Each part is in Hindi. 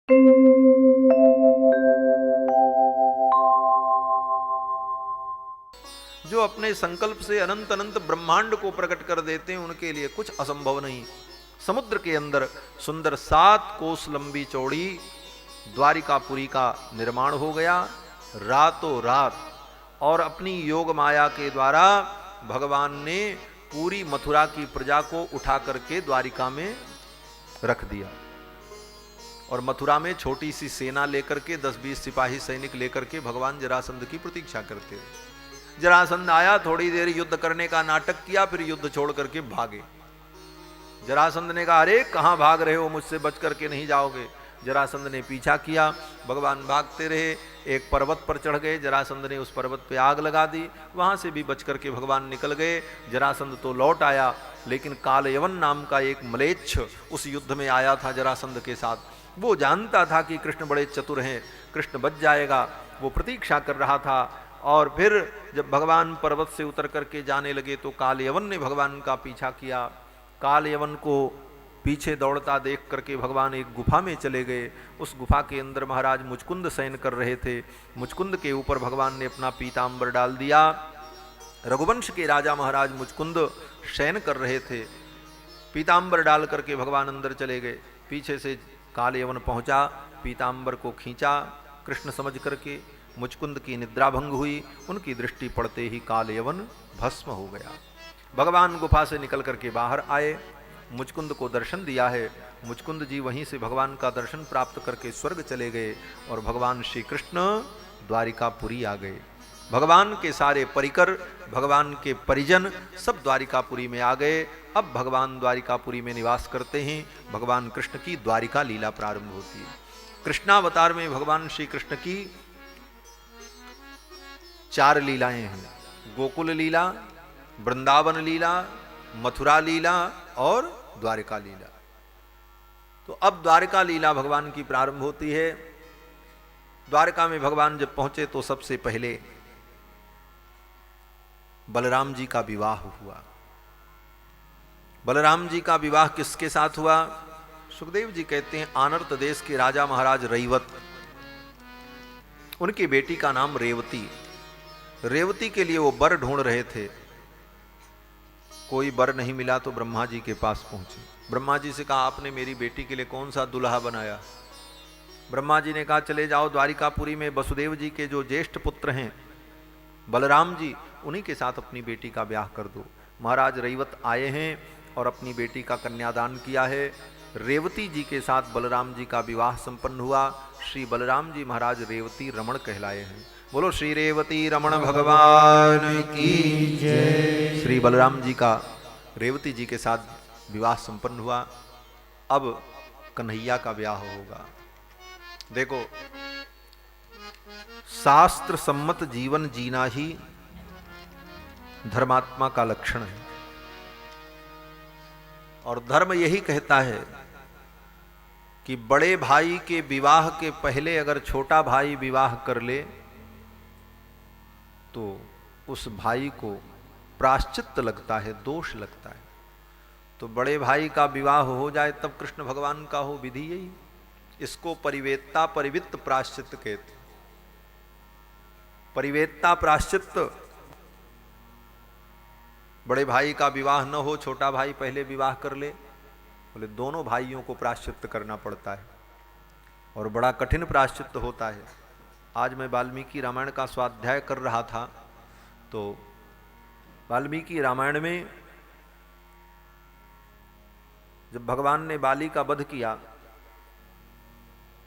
जो अपने संकल्प से अनंत अनंत ब्रह्मांड को प्रकट कर देते हैं, उनके लिए कुछ असंभव नहीं। समुद्र के अंदर सुंदर 7 कोस लंबी चौड़ी द्वारिकापुरी का निर्माण हो गया रातों रात। और अपनी योग माया के द्वारा भगवान ने पूरी मथुरा की प्रजा को उठा करके द्वारिका में रख दिया। और मथुरा में छोटी सी सेना लेकर के 10-20 सिपाही सैनिक लेकर के भगवान जरासंध की प्रतीक्षा करते रहे। जरासंध आया, थोड़ी देर युद्ध करने का नाटक किया, फिर युद्ध छोड़ करके भागे। जरासंध ने कहा, अरे कहां भाग रहे हो, मुझसे बच करके नहीं जाओगे। जरासंध ने पीछा किया, भगवान भागते रहे। एक पर्वत पर चढ़ गए, जरासंध ने उस पर्वत पे आग लगा दी, वहां से भी बच करके भगवान निकल गए। जरासंध तो लौट आया, लेकिन कालयवन नाम का एक म्लेच्छ उस युद्ध में आया था जरासंध के साथ। वो जानता था कि कृष्ण बड़े चतुर हैं, कृष्ण बच जाएगा, वो प्रतीक्षा कर रहा था। और फिर जब भगवान पर्वत से उतर करके जाने लगे तो कालयवन ने भगवान का पीछा किया। कालयवन को पीछे दौड़ता देख करके भगवान एक गुफा में चले गए। उस गुफा के अंदर महाराज मुचकुंद शयन कर रहे थे। मुचकुंद के ऊपर भगवान ने अपना पीतांबर डाल दिया। रघुवंश के राजा महाराज मुचकुंद शयन कर रहे थे। पीतांबर डाल करके भगवान अंदर चले गए। पीछे से कालयवन पहुंचा, पीतांबर को खींचा कृष्ण समझ करके। मुचकुंद की निद्रा भंग हुई, उनकी दृष्टि पड़ते ही कालयवन भस्म हो गया। भगवान गुफा से निकल करके बाहर आए, मुचकुंद को दर्शन दिया है। मुचकुंद जी वहीं से भगवान का दर्शन प्राप्त करके स्वर्ग चले गए और भगवान श्री कृष्ण द्वारिकापुरी आ गए। भगवान के सारे परिकर, भगवान के परिजन सब द्वारिकापुरी में आ गए। अब भगवान द्वारिकापुरी में निवास करते हैं। भगवान कृष्ण की द्वारिका लीला प्रारंभ होती है। कृष्णावतार में भगवान श्री कृष्ण की 4 लीलाएं हैं, गोकुल लीला, वृंदावन लीला, मथुरा लीला और द्वारिका लीला। तो अब द्वारिका लीला भगवान की प्रारंभ होती है। द्वारिका में भगवान जब पहुंचे तो सबसे पहले बलराम जी का विवाह हुआ। बलराम जी का विवाह किसके साथ हुआ? सुखदेव जी कहते हैं आनर्त देश के राजा महाराज रैवत, उनकी बेटी का नाम रेवती। रेवती के लिए वो वर ढूंढ रहे थे, कोई वर नहीं मिला तो ब्रह्मा जी के पास पहुंचे। ब्रह्मा जी से कहा, आपने मेरी बेटी के लिए कौन सा दुल्हा बनाया? ब्रह्मा जी ने कहा, चले जाओ द्वारिकापुरी में वसुदेव जी के जो ज्येष्ठ पुत्र हैं बलराम जी, उन्हीं के साथ अपनी बेटी का ब्याह कर दो। महाराज रैवत आए हैं और अपनी बेटी का कन्यादान किया है। रेवती जी के साथ बलराम जी का विवाह संपन्न हुआ। श्री बलराम जी महाराज रेवती रमण कहलाए हैं। बोलो श्री रेवती रमण भगवान की जय। श्री बलराम जी का रेवती जी के साथ विवाह संपन्न हुआ। अब कन्हैया का ब्याह होगा। देखो, शास्त्र सम्मत जीवन जीना ही धर्मात्मा का लक्षण है। और धर्म यही कहता है कि बड़े भाई के विवाह के पहले अगर छोटा भाई विवाह कर ले तो उस भाई को प्रायश्चित लगता है, दोष लगता है। तो बड़े भाई का विवाह हो जाए तब कृष्ण भगवान का हो, विधि यही। इसको परिवेत्ता परिवित्त प्रायश्चित कहते। परिवेत्ता प्रायश्चित, बड़े भाई का विवाह न हो, छोटा भाई पहले विवाह कर ले, बोले दोनों भाइयों को प्रायश्चित करना पड़ता है और बड़ा कठिन प्रायश्चित होता है। आज मैं वाल्मीकि रामायण का स्वाध्याय कर रहा था तो वाल्मीकि रामायण में जब भगवान ने बाली का वध किया,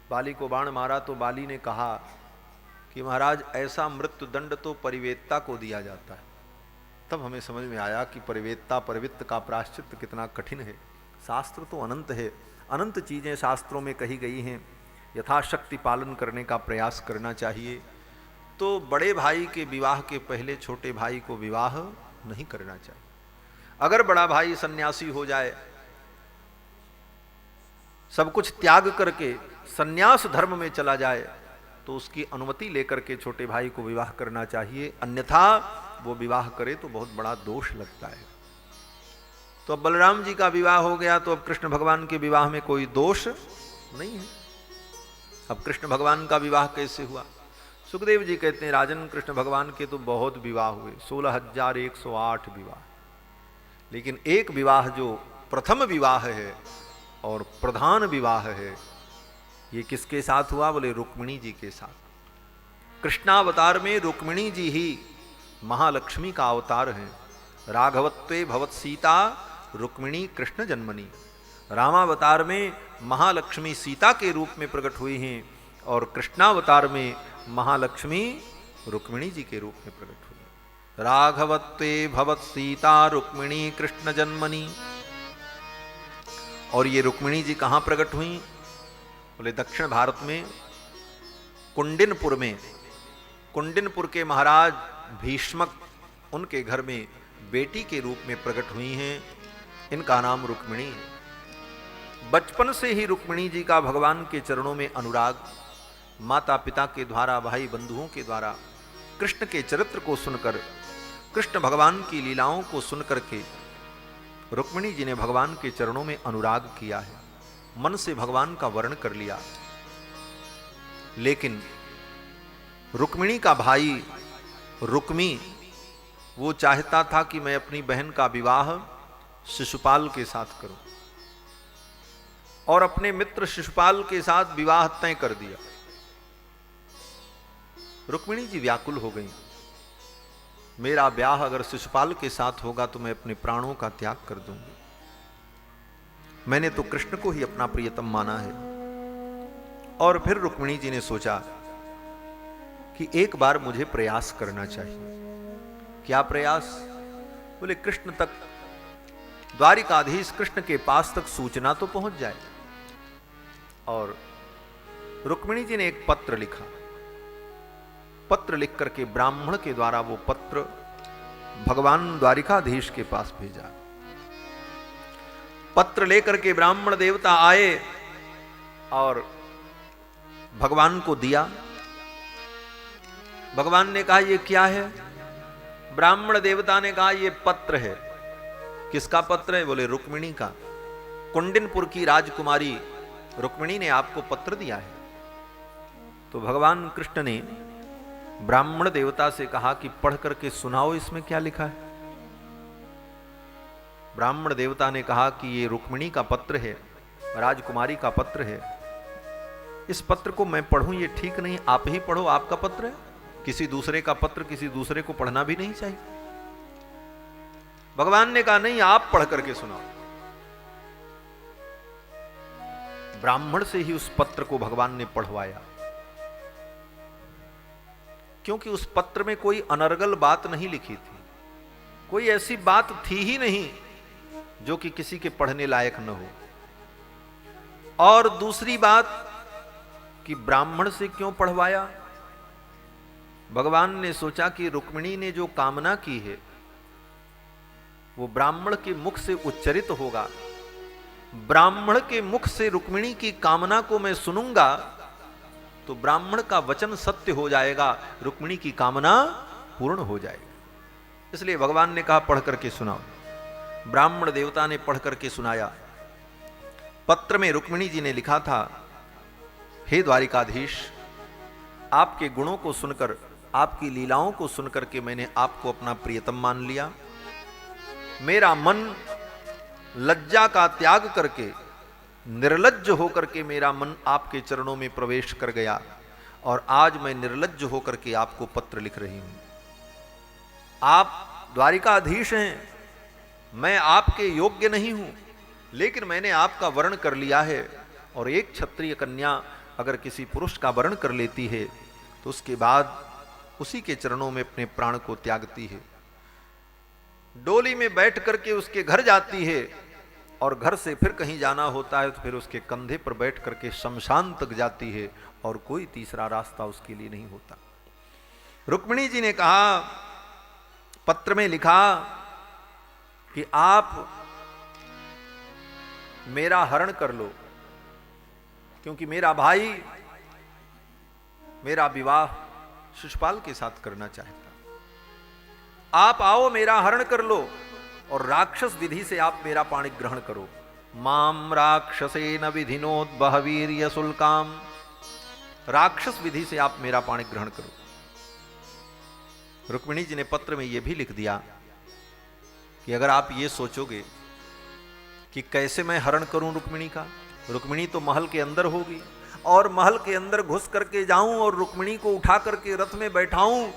बाली को बाण मारा, तो बाली ने कहा कि महाराज ऐसा मृत्यु दंड तो परिवेत्ता को दिया जाता है। तब हमें समझ में आया कि परिवेत्ता परिवित्त का प्रायश्चित कितना कठिन है। शास्त्र तो अनंत है, अनंत चीजें शास्त्रों में कही गई हैं, यथाशक्ति पालन करने का प्रयास करना चाहिए। तो बड़े भाई के विवाह के पहले छोटे भाई को विवाह नहीं करना चाहिए। अगर बड़ा भाई सन्यासी हो जाए, सब कुछ त्याग करके सन्यास धर्म में चला जाए, तो उसकी अनुमति लेकर के छोटे भाई को विवाह करना चाहिए, अन्यथा वो विवाह करे तो बहुत बड़ा दोष लगता है। तो अब बलराम जी का विवाह हो गया तो अब कृष्ण भगवान के विवाह में कोई दोष नहीं है। अब कृष्ण भगवान का विवाह कैसे हुआ? सुखदेव जी कहते हैं राजन, कृष्ण भगवान के तो बहुत विवाह हुए, 16,108 विवाह, लेकिन एक विवाह जो प्रथम विवाह है और प्रधान विवाह है, ये किसके साथ हुआ? बोले रुक्मिणी जी के साथ। कृष्णावतार में रुक्मिणी जी ही महालक्ष्मी का अवतार है। राघवत्वे भवत सीता रुक्मिणी कृष्ण जन्मनी। रामावतार में महालक्ष्मी सीता के रूप में प्रकट हुई हैं और कृष्णावतार में महालक्ष्मी रुक्मिणी जी के रूप में प्रकट हुई। राघवत्वे भवत सीता रुक्मिणी कृष्ण जन्मनी। और ये रुक्मिणी जी कहां प्रकट हुई? बोले दक्षिण भारत में कुंडिनपुर में। कुंडिनपुर के महाराज भीष्मक, उनके घर में बेटी के रूप में प्रकट हुई हैं। इनका नाम रुक्मिणी है। बचपन से ही रुक्मिणी जी का भगवान के चरणों में अनुराग, माता पिता के द्वारा, भाई बंधुओं के द्वारा कृष्ण के चरित्र को सुनकर, कृष्ण भगवान की लीलाओं को सुनकर के रुक्मिणी जी ने भगवान के चरणों में अनुराग किया है, मन से भगवान का वर्ण कर लिया। लेकिन रुक्मिणी का भाई रुक्मी वो चाहता था कि मैं अपनी बहन का विवाह शिशुपाल के साथ करूं, और अपने मित्र शिशुपाल के साथ विवाह तय कर दिया। रुक्मिणी जी व्याकुल हो गई, मेरा ब्याह अगर शिशुपाल के साथ होगा तो मैं अपने प्राणों का त्याग कर दूंगी। मैंने तो कृष्ण को ही अपना प्रियतम माना है। और फिर रुक्मिणी जी ने सोचा कि एक बार मुझे प्रयास करना चाहिए। क्या प्रयास? बोले कृष्ण तक, द्वारिकाधीश कृष्ण के पास तक सूचना तो पहुंच जाए। और रुक्मिणी जी ने एक पत्र लिखा। पत्र लिख करके ब्राह्मण के द्वारा वो पत्र भगवान द्वारिकाधीश के पास भेजा। पत्र लेकर के ब्राह्मण देवता आए और भगवान को दिया। भगवान ने कहा ये क्या है? ब्राह्मण देवता ने कहा ये पत्र है। किसका पत्र है? बोले रुक्मिणी का। कुंडिनपुर की राजकुमारी रुक्मिणी ने आपको पत्र दिया है। तो भगवान कृष्ण ने ब्राह्मण देवता से कहा कि पढ़ करके सुनाओ, इसमें क्या लिखा है। ब्राह्मण देवता ने कहा कि ये रुक्मिणी का पत्र है, राजकुमारी का पत्र है। इस पत्र को मैं पढ़ूं ये ठीक नहीं, आप ही पढ़ो, आपका पत्र है। किसी दूसरे का पत्र किसी दूसरे को पढ़ना भी नहीं चाहिए। भगवान ने कहा नहीं, आप पढ़ करके सुनाओ। ब्राह्मण से ही उस पत्र को भगवान ने पढ़वाया, क्योंकि उस पत्र में कोई अनर्गल बात नहीं लिखी थी, कोई ऐसी बात थी ही नहीं जो कि किसी के पढ़ने लायक न हो। और दूसरी बात कि ब्राह्मण से क्यों पढ़वाया? भगवान ने सोचा कि रुक्मिणी ने जो कामना की है वो ब्राह्मण के मुख से उच्चरित होगा। ब्राह्मण के मुख से रुक्मिणी की कामना को मैं सुनूंगा तो ब्राह्मण का वचन सत्य हो जाएगा, रुक्मिणी की कामना पूर्ण हो जाएगी। इसलिए भगवान ने कहा पढ़ करके सुनाओ। ब्राह्मण देवता ने पढ़ करके सुनाया। पत्र में रुक्मिणी जी ने लिखा था, हे द्वारिकाधीश, आपके गुणों को सुनकर, आपकी लीलाओं को सुनकर के मैंने आपको अपना प्रियतम मान लिया। मेरा मन लज्जा का त्याग करके, निर्लज्ज होकर के मेरा मन आपके चरणों में प्रवेश कर गया, और आज मैं निर्लज्ज होकर के आपको पत्र लिख रही हूं। आप द्वारिकाधीश हैं, मैं आपके योग्य नहीं हूं, लेकिन मैंने आपका वर्ण कर लिया है। और एक क्षत्रिय कन्या अगर किसी पुरुष का वर्ण कर लेती है तो उसके बाद उसी के चरणों में अपने प्राण को त्यागती है। डोली में बैठ करके उसके घर जाती है, और घर से फिर कहीं जाना होता है तो फिर उसके कंधे पर बैठ करके शमशान तक जाती है, और कोई तीसरा रास्ता उसके लिए नहीं होता। रुक्मिणी जी ने कहा, पत्र में लिखा कि आप मेरा हरण कर लो, क्योंकि मेरा भाई मेरा विवाह शिशुपाल के साथ करना चाहता। आप आओ, मेरा हरण कर लो, और राक्षस विधि से आप मेरा पाणी ग्रहण करो। माम राक्षसेन विधिनोद बहवीर्य शुल्काम राक्षस विधि से आप मेरा पाणी ग्रहण करो। रुक्मिणी जी ने पत्र में यह भी लिख दिया कि अगर आप ये सोचोगे कि कैसे मैं हरण करूं रुक्मिणी का, रुक्मिणी तो महल के अंदर होगी और महल के अंदर घुस करके जाऊं और रुक्मिणी को उठा करके रथ में बैठाऊं,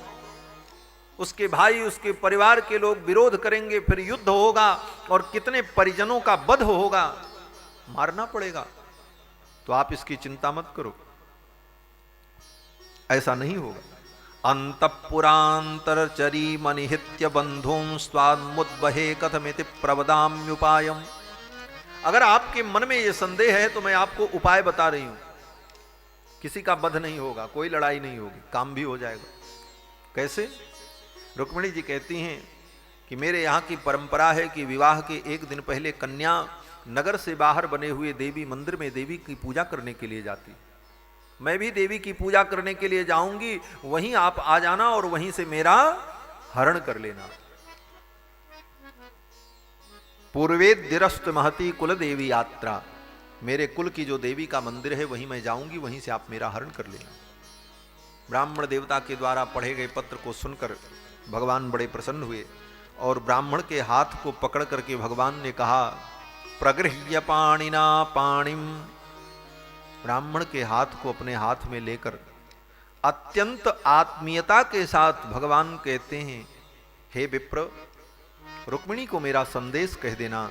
उसके भाई उसके परिवार के लोग विरोध करेंगे, फिर युद्ध होगा और कितने परिजनों का वध होगा, मारना पड़ेगा। तो आप इसकी चिंता मत करो, ऐसा नहीं होगा। अंतपुरांतरचरी मनिहित्य बंधुं स्वान्मुद्वहे कथमिति प्रवदाम्युपायम। अगर आपके मन में यह संदेह है तो मैं आपको उपाय बता रही हूं। किसी का वध नहीं होगा, कोई लड़ाई नहीं होगी, काम भी हो जाएगा। कैसे? रुक्मिणी जी कहती हैं कि मेरे यहाँ की परंपरा है कि विवाह के एक दिन पहले कन्या नगर से बाहर बने हुए देवी मंदिर में देवी की पूजा करने के लिए जाती। मैं भी देवी की पूजा करने के लिए जाऊंगी, वहीं आप आ जाना और वहीं से मेरा हरण कर लेना। पूर्वेद्यरस्त महती कुल देवी यात्रा, मेरे कुल की जो देवी का मंदिर है वहीं मैं जाऊंगी, वहीं से आप मेरा हरण कर लेना। ब्राह्मण देवता के द्वारा पढ़े गए पत्र को सुनकर भगवान बड़े प्रसन्न हुए और ब्राह्मण के हाथ को पकड़ करके भगवान ने कहा, प्रगृह्य पाणिना पाणिम। ब्राह्मण के हाथ को अपने हाथ में लेकर अत्यंत आत्मीयता के साथ भगवान कहते हैं, हे विप्र, रुक्मिणी को मेरा संदेश कह देना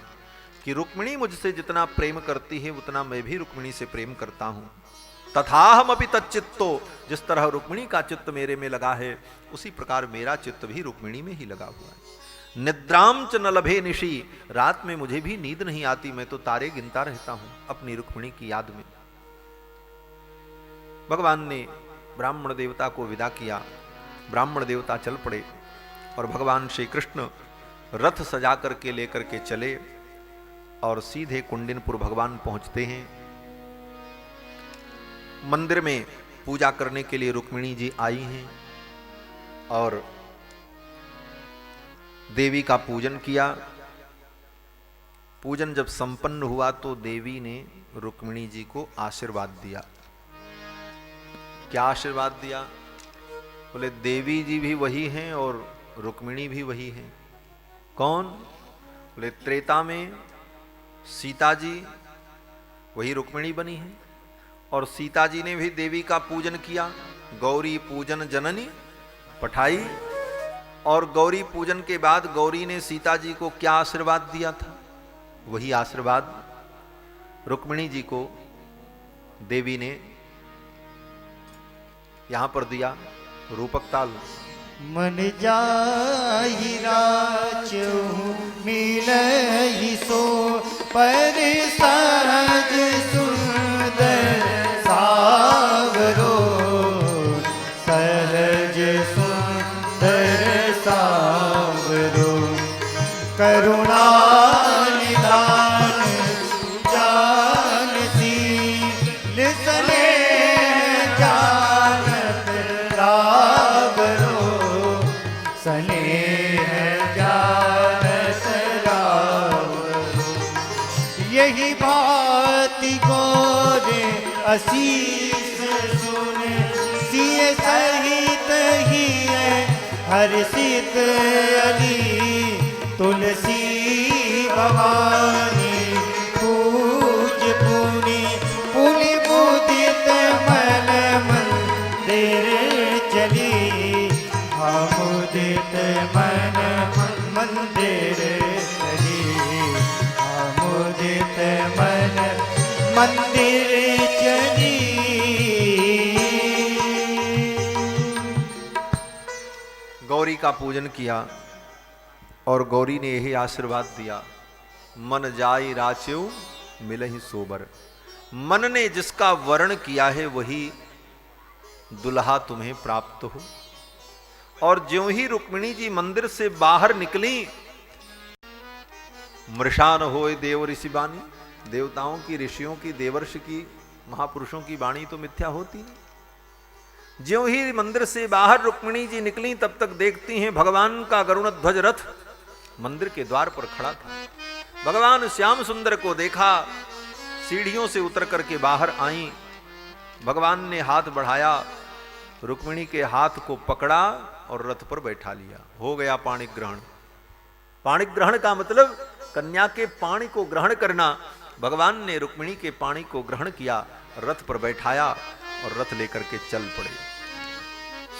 कि रुक्मिणी मुझसे जितना प्रेम करती है उतना मैं भी रुक्मिणी से प्रेम करता हूं। तथाहमपि तच्चित्तो, जिस तरह रुक्मिणी का चित्त मेरे में लगा है उसी प्रकार मेरा चित्त भी रुक्मिणी में ही लगा हुआ है। निद्राम च न लभे निशि, रात में मुझे भी नींद नहीं आती, मैं तो तारे गिनता रहता हूं अपनी रुक्मिणी की याद में। भगवान ने ब्राह्मण देवता को विदा किया। ब्राह्मण देवता चल पड़े और भगवान श्री कृष्ण रथ सजा करके लेकर के चले और सीधे कुंडिनपुर भगवान पहुंचते हैं। मंदिर में पूजा करने के लिए रुक्मिणी जी आई हैं और देवी का पूजन किया। पूजन जब संपन्न हुआ तो देवी ने रुक्मिणी जी को आशीर्वाद दिया। क्या आशीर्वाद दिया? बोले देवी जी भी वही हैं और रुक्मिणी भी वही हैं। कौन? बोले त्रेता में सीता जी वही रुक्मिणी बनी है और सीता जी ने भी देवी का पूजन किया। गौरी पूजन जननी पठाई, और गौरी पूजन के बाद गौरी ने सीता जी को क्या आशीर्वाद दिया था? वही आशीर्वाद रुक्मिणी जी को देवी ने यहां पर दिया। रूपक ताल। मन जाहि राचु मिलहि सो पर सहज सुंदर सावरो, सहज सुंदर सावरो, करुणा निदान जानसी निसने जानत रावरो, स्नेह जानत रावरो। यही बाती गोरे असीस सुन सिय सहित ही हर्षित अली तुलसी भवानी पूज पुनि पुनि मुदित मन मंदिर चली, मुदित मन मंदिर चली, मुदित मन मंदिर चली। गौरी का पूजन किया और गौरी ने यही आशीर्वाद दिया, मन जाई राच्यु मिलहि सोबर। मन ने जिसका वर्ण किया है वही दुल्हा तुम्हें प्राप्त हो। और ज्यों ही रुक्मिणी जी मंदिर से बाहर निकली, मृषान होए देव ऋषि बानी, देवताओं की, ऋषियों की, देवर्षि की, महापुरुषों की वाणी तो मिथ्या होती नहीं। ज्यों ही मंदिर से बाहर रुक्मिणी जी निकली तब तक देखती हैं भगवान का गरुण ध्वज रथ मंदिर के द्वार पर खड़ा था। भगवान श्याम सुंदर को देखा, सीढ़ियों से उतर करके बाहर आई। भगवान ने हाथ बढ़ाया, रुक्मिणी के हाथ को पकड़ा और रथ पर बैठा लिया। हो गया पाणि ग्रहण। पाणि ग्रहण का मतलब कन्या के पाणी को ग्रहण करना। भगवान ने रुक्मिणी के पाणी को ग्रहण किया, रथ पर बैठाया और रथ लेकर के चल पड़े।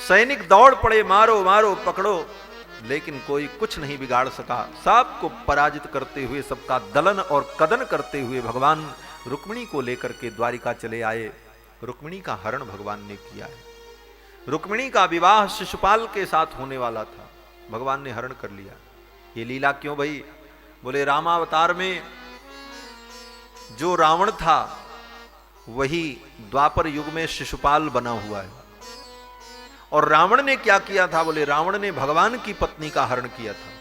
सैनिक दौड़ पड़े, मारो मारो पकड़ो, लेकिन कोई कुछ नहीं बिगाड़ सका। सबको पराजित करते हुए, सबका दलन और कदन करते हुए भगवान रुक्मिणी को लेकर के द्वारिका चले आए। रुक्मिणी का हरण भगवान ने किया है। रुक्मिणी का विवाह शिशुपाल के साथ होने वाला था, भगवान ने हरण कर लिया। ये लीला क्यों भई? बोले रामावतार में जो रावण था वही द्वापर युग में शिशुपाल बना हुआ है। और रावण ने क्या किया था? बोले रावण ने भगवान की पत्नी का हरण किया था।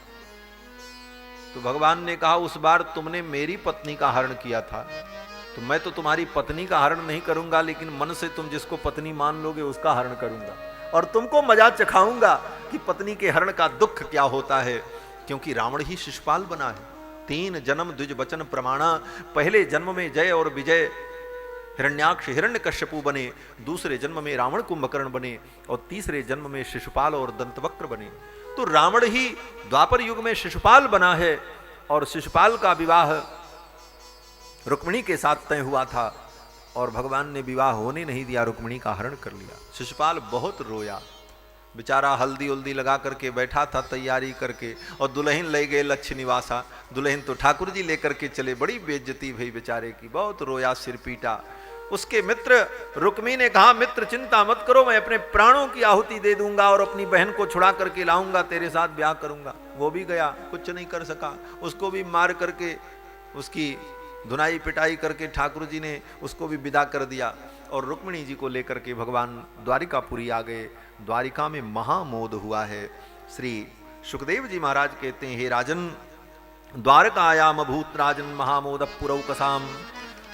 तो भगवान ने कहा उस बार तुमने मेरी पत्नी का हरण किया था, तो मैं तो तुम्हारी पत्नी का हरण नहीं करूंगा, लेकिन मन से तुम जिसको पत्नी मान लोगे उसका हरण करूंगा और तुमको मजा चखाऊंगा कि पत्नी के हरण का दुख क्या होता है। क्योंकि रावण ही शिशुपाल बना है। 3 जन्म द्विज वचन प्रमाणा। पहले जन्म में जय और विजय हिरण्याक्ष हिरण्यकश्यपु बने, दूसरे जन्म में रावण कुंभकर्ण बने और तीसरे जन्म में शिशुपाल और दंतवक्र बने। तो रावण ही द्वापर युग में शिशुपाल बना है और शिशुपाल का विवाह रुक्मिणी के साथ तय हुआ था और भगवान ने विवाह होने नहीं दिया, रुक्मिणी का हरण कर लिया। शिशुपाल बहुत रोया, बेचारा हल्दी उल्दी लगा करके बैठा था तैयारी करके, और दुल्हन ले गए लक्ष्य निवासा। दुल्हन तो ठाकुर जी लेकर के चले, बड़ी बेइज्जती भई बेचारे की, बहुत रोया, सिर पीटा। उसके मित्र रुक्मी ने कहा मित्र चिंता मत करो, मैं अपने प्राणों की आहुति दे दूंगा और अपनी बहन को छुड़ा करके लाऊंगा, तेरे साथ ब्याह करूंगा। वो भी गया, कुछ नहीं कर सका, उसको भी मार करके, उसकी धुनाई पिटाई करके ठाकुर जी ने उसको भी विदा कर दिया और रुक्मिणी जी को लेकर के भगवान द्वारिकापुरी आ गए। द्वारिका में महामोद हुआ है। श्री सुखदेव जी महाराज कहते हैं, हे राजन द्वारकायाम भूत राजन महामोद पुरौकसाम।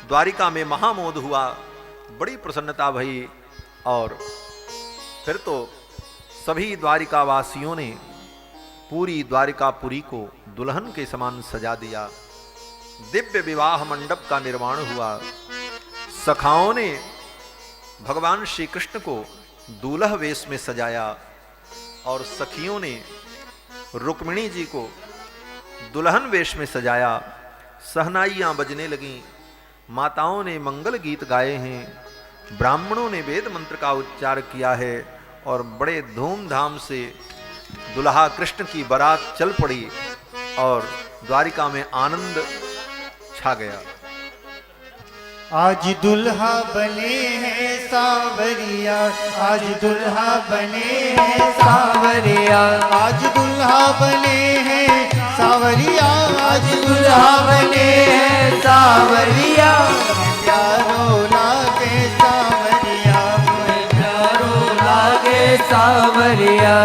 द्वारिका में महामोद हुआ, बड़ी प्रसन्नता भई और फिर तो सभी द्वारिका वासियों ने पूरी द्वारिकापुरी को दुल्हन के समान सजा दिया। दिव्य विवाह मंडप का निर्माण हुआ। सखाओं ने भगवान श्री कृष्ण को दूल्हा वेश में सजाया और सखियों ने रुक्मिणी जी को दुल्हन वेश में सजाया। सहनाइयां बजने लगीं, माताओं ने मंगल गीत गाए हैं, ब्राह्मणों ने वेद मंत्र का उच्चार किया है और बड़े धूमधाम से दुल्हा कृष्ण की बारात चल पड़ी और द्वारिका में आनंद छा गया। आज दुल्हा बने हैं सांवरिया, आज दुल्हा बने हैं सांवरिया, आज दुल्हा बने हैं सांवरिया, आज दुल्हा बने हैं सांवरिया। प्यारो लागे सांवरिया, प्यारो लागे सांवरिया,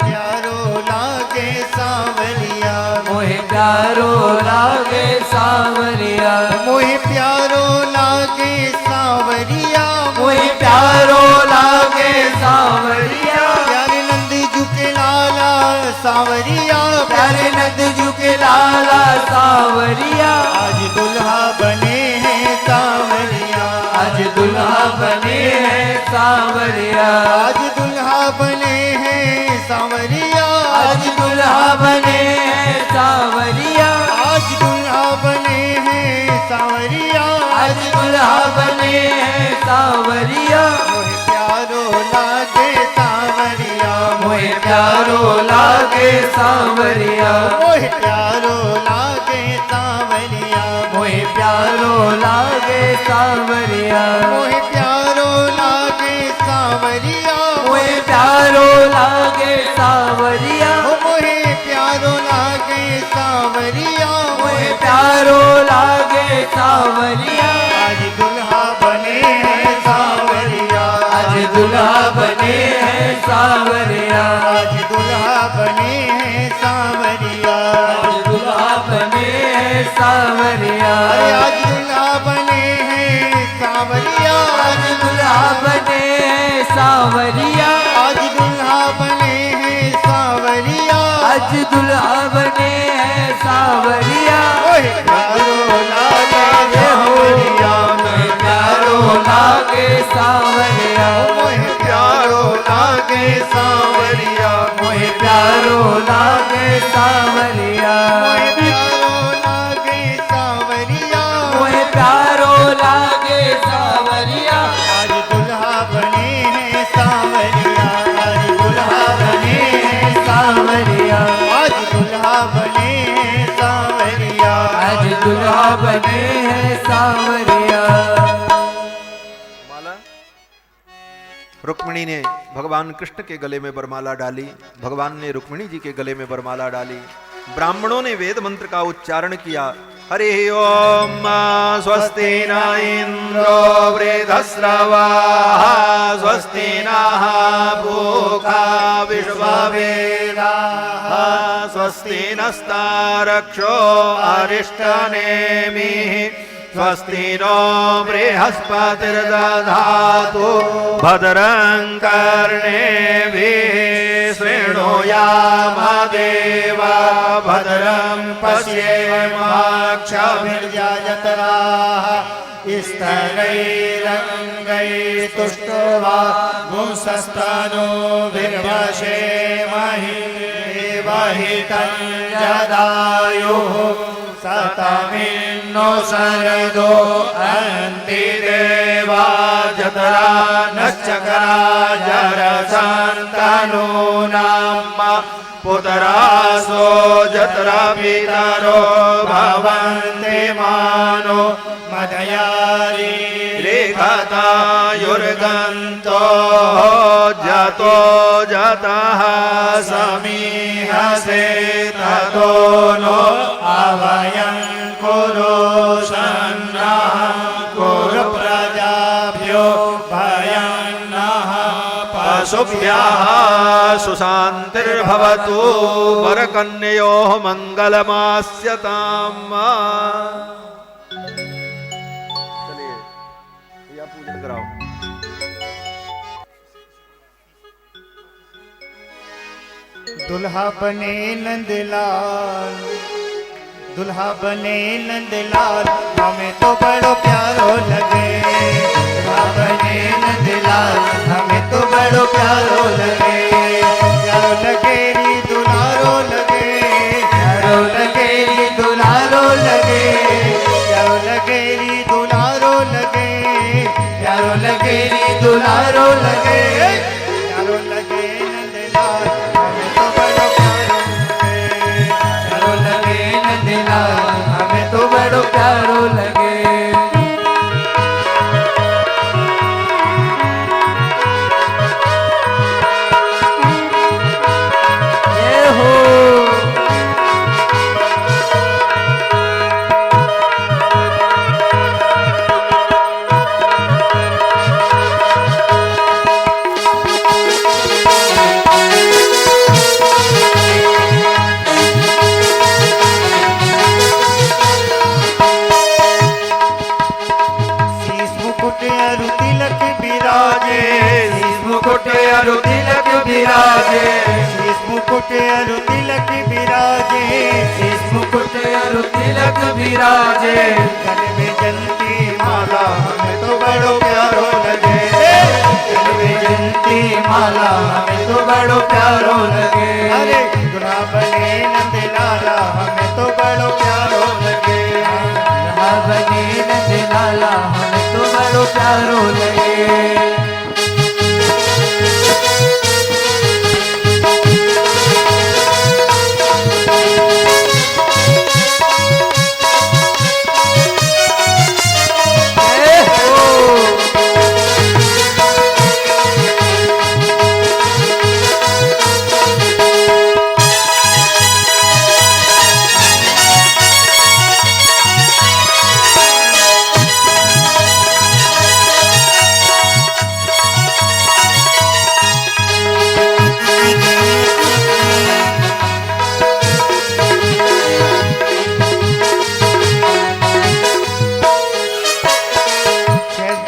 प्यारो लागे सांवरिया, मोहे प्यारो लागे सांवरिया, मोहे प्यारो लागे सांवरिया, मोहे प्यारो लागे सांवरिया। प्यारे नंद झुके लाला सांवरिया, प्यारे नंद झुके लाला सांवरिया। आज दुल्हा बने हैं सांवरिया, आज दुल्हा बने हैं सांवरिया, आज दुल्हा बने हैं सांवरिया, आज दुल्हा बने हैं सांवरिया, आज दुल्हा बने हैं सांवरिया, आज दुल्हा बने हैं सांवरिया। मोहे प्यारो लागे सांवरिया, मोहे प्यारो लागे सांवरिया, मोहे प्यारो लागे सांवरिया, मोहे प्यारो लागे सांवरिया, मोहे प्यारो लागे सांवरिया, मोहे प्यारो लागे सांवरिया, मोहे प्यारो लागे सांवरिया, मोहे प्यारो लागे सांवरिया। आज दुल्हा बने हैं सांवरिया, आज दुल्हा बने हैं सांवरिया, आज दुल्हा बने हैं सांवरिया, आज दुल्हा बने हैं सांवरिया, आज दुल्हा बने हैं सांवरिया, आज दुल्हा बने हैं सांवरिया, आज दुल्हा बने हैं सांवरिया, आज दुल्हा बने हैं सांवरिया। ओए प्यारो लागे सांवरिया, मैं प्यारो लागे सांवरिया। लागे सांवरिया, मोहे प्यारो लागे सांवरिया, मोहे प्यारो लागे सांवरिया, मोहे प्यारो लागे सांवरिया। आज दुल्हा बने हैं सांवरिया, आज दुल्हा बने हैं सांवरिया, आज दुल्हा बने हैं सांवरिया, आज दुल्हा बने हैं सांवरिया। माला रुक्मिणी ने भगवान कृष्ण के गले में वरमाला डाली, भगवान ने रुक्मिणी जी के गले में वरमाला डाली। ब्राह्मणों ने वेद मंत्र का उच्चारण किया। हरि ओम स्वस्ति न इंद्रो वृद्धस्रवाः स्वस्ति नः पूषा विश्ववेदाः स्वस्ति नस्तारक्षो अरिष्टनेमिः स्वस्ति नो बृहस्पतिर्दधातु भद्रं कर्णेभिः शृणुयाम देवा भद्रं पश्येमाक्षभिर्यजत्राः स्तरैरङ्गैस्तुष्ट्वा पुंसस्तनूभिर्वशेमहि देवहितं जदायुः सतमिन्नो शरदो अन्ति देवा जतरा नश्चकरा जरसन्तनूनाम् पुतरासो जतरा पितरो भवन्ति मानो मदयारी रेखतायुर्गन्तो जतो जतः समीहसे ततो नो अवयं कुरु सन्नः कुरु प्रजाभ्यो भयं नः पशुभ्यः सुशान्तिर्भवतु वरकन्ययोः मङ्गलमास्यताम्। चलिए या पूजन कराओ। दुल्हा बने नंदलाल, दुल्हा बने नंदलाल, हमें तो बड़ो प्यारो लगे, दुल्हा बने नंदलाल, हमें तो बड़ो प्यारो लगे, प्यारो लगे री दुलारो लगे, प्यारो लगे री दुलारो लगे, प्यारो लगे री दुलारो लगे, प्यारो लगे री दुलारो लगे, प्यारो लगे नंदलाल, हमें तो बड़ो प्यारो लगे, प्यारो लगे नंदलाल, हमें तो बड़ो प्यारो लगे। जय हो शीश मुकुट अरु तिलक बिराजे, शीश मुकुट अरु तिलक बिराजे, शीश मुकुट अरु तिलक बिराजे, शीश मुकुट अरु तिलक विराजे, गले में जंती माला, हमें तो बड़ो प्यारो लगे, गले में जंती माला, हमें तो बड़ो प्यारो लगे, अरे दुल्हा बने नंदलाला, हमें तो बड़ो प्यारो लगे, दुल्हा बने नंदलाला, हमें तो बड़ो प्यारो लगे। जय हो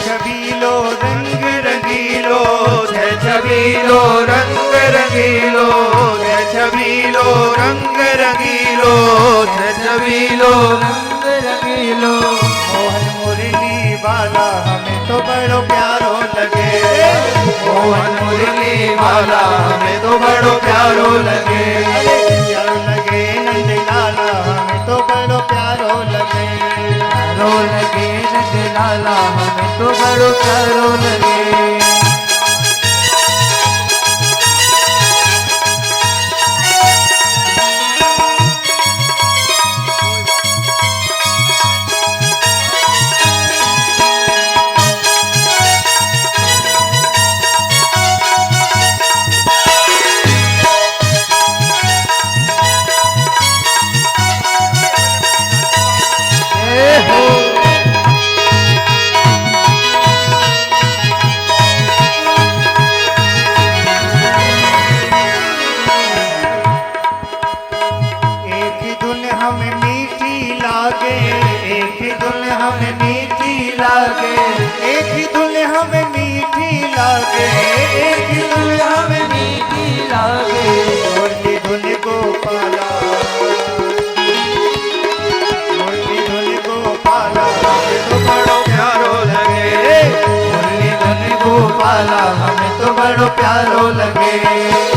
छबीलो रंग रंगीलो, छबीलो रंग रंगीलो, छबीलो रंग रंगीलो, छबीलो रंग रंगीलो, मोहन मुरली वाला, हमें तो बड़ो प्यारो लगे, मोहन मुरली माला हमें तो बड़ो प्यारो लगे। अरे प्यारो लगे नंद लाला हमें तो बड़ो प्यारो लगे। प्यारो लगे नंद लाला हमें तो बड़ो प्यारो लगे। एक ही धुन हमें मीठी लागे, एक ही धुन हमें मीठी लागे, एक ही धुन हमें मीठी लागे, एक ही धुन हमें मीठी लागे। मुरली धुन गोपाला, मुरली धुन गोपाला हमें तो बड़ो प्यारो लगे। मुरली धुन गोपाला हमें तो बड़ो प्यारो लगे।